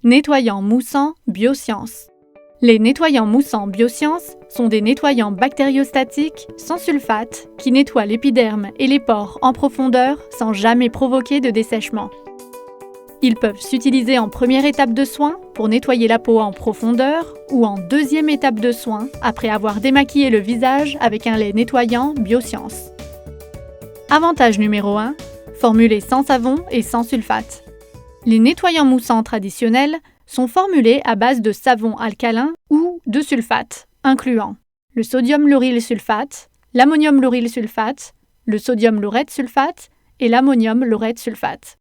Nettoyants moussants Biosciences. Les nettoyants moussants Biosciences sont des nettoyants bactériostatiques sans sulfate qui nettoient l'épiderme et les pores en profondeur sans jamais provoquer de dessèchement. Ils peuvent s'utiliser en première étape de soin pour nettoyer la peau en profondeur ou en deuxième étape de soin après avoir démaquillé le visage avec un lait nettoyant Biosciences. Avantage numéro 1, formulé sans savon et sans sulfate. Les nettoyants moussants traditionnels sont formulés à base de savon alcalin ou de sulfate, incluant le sodium lauryl sulfate, l'ammonium lauryl sulfate, le sodium laureth sulfate et l'ammonium laureth sulfate.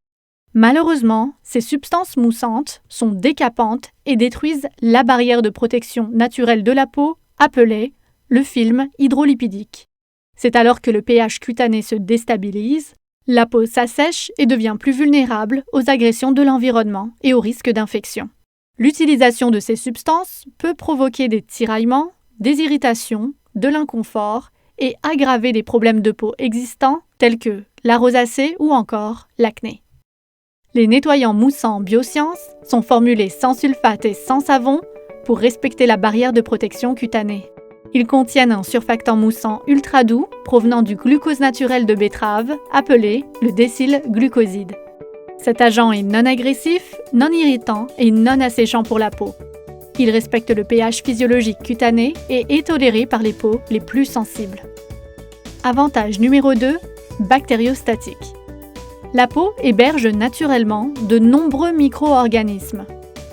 Malheureusement, ces substances moussantes sont décapantes et détruisent la barrière de protection naturelle de la peau, appelée le film hydrolipidique. C'est alors que le pH cutané se déstabilise, la peau s'assèche et devient plus vulnérable aux agressions de l'environnement et aux risques d'infection. L'utilisation de ces substances peut provoquer des tiraillements, des irritations, de l'inconfort et aggraver des problèmes de peau existants tels que la rosacée ou encore l'acné. Les nettoyants moussants Biosciences sont formulés sans sulfate et sans savon pour respecter la barrière de protection cutanée. Ils contiennent un surfactant moussant ultra doux provenant du glucose naturel de betterave, appelé le décylglucoside. Cet agent est non agressif, non irritant et non asséchant pour la peau. Il respecte le pH physiologique cutané et est toléré par les peaux les plus sensibles. Avantage numéro 2, bactériostatique. La peau héberge naturellement de nombreux micro-organismes,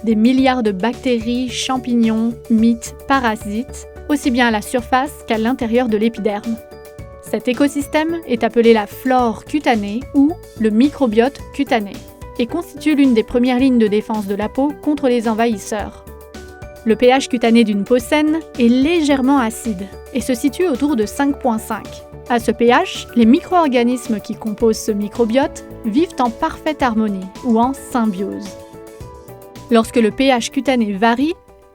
des milliards de bactéries, champignons, mites, parasites, aussi bien à la surface qu'à l'intérieur de l'épiderme. Cet écosystème est appelé la flore cutanée ou le microbiote cutané et constitue l'une des premières lignes de défense de la peau contre les envahisseurs. Le pH cutané d'une peau saine est légèrement acide et se situe autour de 5,5. À ce pH, les micro-organismes qui composent ce microbiote vivent en parfaite harmonie ou en symbiose. Lorsque le pH cutané varie,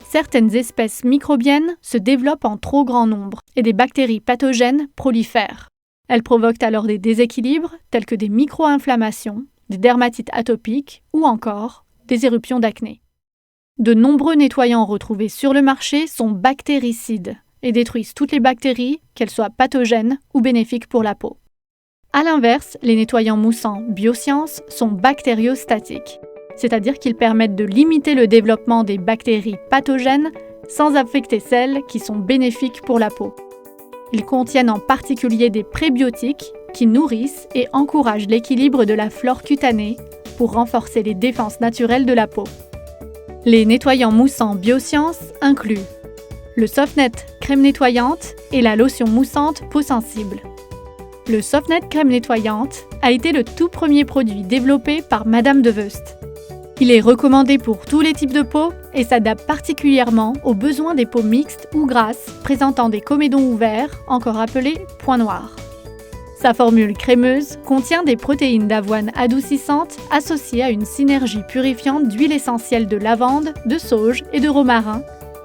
certaines espèces microbiennes se développent en trop grand nombre et des bactéries pathogènes prolifèrent. Elles provoquent alors des déséquilibres tels que des micro-inflammations, des dermatites atopiques ou encore des éruptions d'acné. De nombreux nettoyants retrouvés sur le marché sont bactéricides et détruisent toutes les bactéries, qu'elles soient pathogènes ou bénéfiques pour la peau. A l'inverse, les nettoyants moussants Biosciences sont bactériostatiques, c'est-à-dire qu'ils permettent de limiter le développement des bactéries pathogènes sans affecter celles qui sont bénéfiques pour la peau. Ils contiennent en particulier des prébiotiques qui nourrissent et encouragent l'équilibre de la flore cutanée pour renforcer les défenses naturelles de la peau. Les nettoyants moussants Biosciences incluent le Softnet crème nettoyante et la lotion moussante peau sensible. Le Softnet crème nettoyante a été le tout premier produit développé par Madame de Weust. Il est recommandé pour tous les types de peau et s'adapte particulièrement aux besoins des peaux mixtes ou grasses présentant des comédons ouverts, encore appelés points noirs. Sa formule crémeuse contient des protéines d'avoine adoucissantes associées à une synergie purifiante d'huile essentielle de lavande, de sauge et de romarin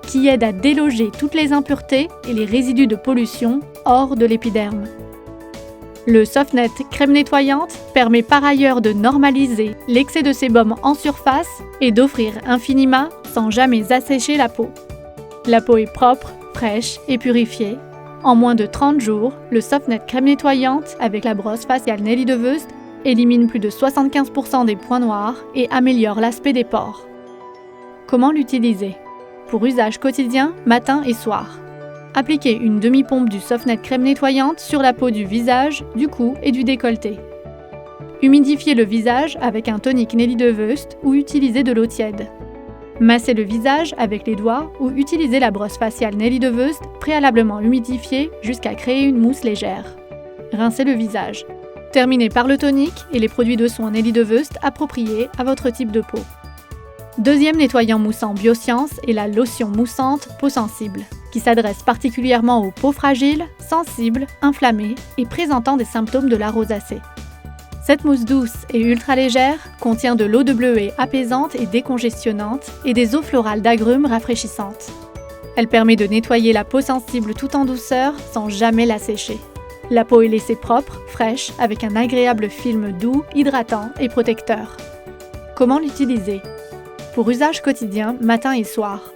qui aide à déloger toutes les impuretés et les résidus de pollution hors de l'épiderme. Le Softnet crème nettoyante permet par ailleurs de normaliser l'excès de sébum en surface et d'offrir un finima sans jamais assécher la peau. La peau est propre, fraîche et purifiée. En moins de 30 jours, le Softnet crème nettoyante avec la brosse faciale Nelly de Weust élimine plus de 75% des points noirs et améliore l'aspect des pores. Comment l'utiliser ? Pour usage quotidien, matin et soir. Appliquez une demi-pompe du Softnet crème nettoyante sur la peau du visage, du cou et du décolleté. Humidifiez le visage avec un tonique Nelly de Weust ou utilisez de l'eau tiède. Massez le visage avec les doigts ou utilisez la brosse faciale Nelly de Weust préalablement humidifiée jusqu'à créer une mousse légère. Rincez le visage. Terminez par le tonique et les produits de soins Nelly de Weust appropriés à votre type de peau. Deuxième nettoyant moussant Biosciences est la lotion moussante peau sensible, qui s'adresse particulièrement aux peaux fragiles, sensibles, inflammées et présentant des symptômes de la rosacée. Cette mousse douce et ultra légère contient de l'eau de bleuet apaisante et décongestionnante et des eaux florales d'agrumes rafraîchissantes. Elle permet de nettoyer la peau sensible tout en douceur sans jamais la sécher. La peau est laissée propre, fraîche, avec un agréable film doux, hydratant et protecteur. Comment l'utiliser ? pour usage quotidien matin et soir.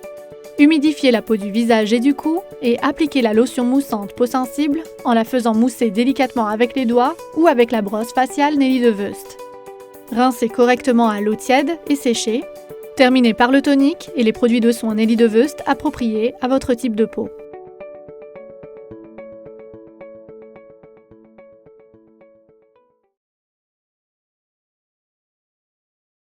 Humidifiez la peau du visage et du cou et appliquez la lotion moussante peau sensible en la faisant mousser délicatement avec les doigts ou avec la brosse faciale Nelly DeWust. Rincez correctement à l'eau tiède et séchez. Terminez par le tonique et les produits de soin Nelly DeWust appropriés à votre type de peau.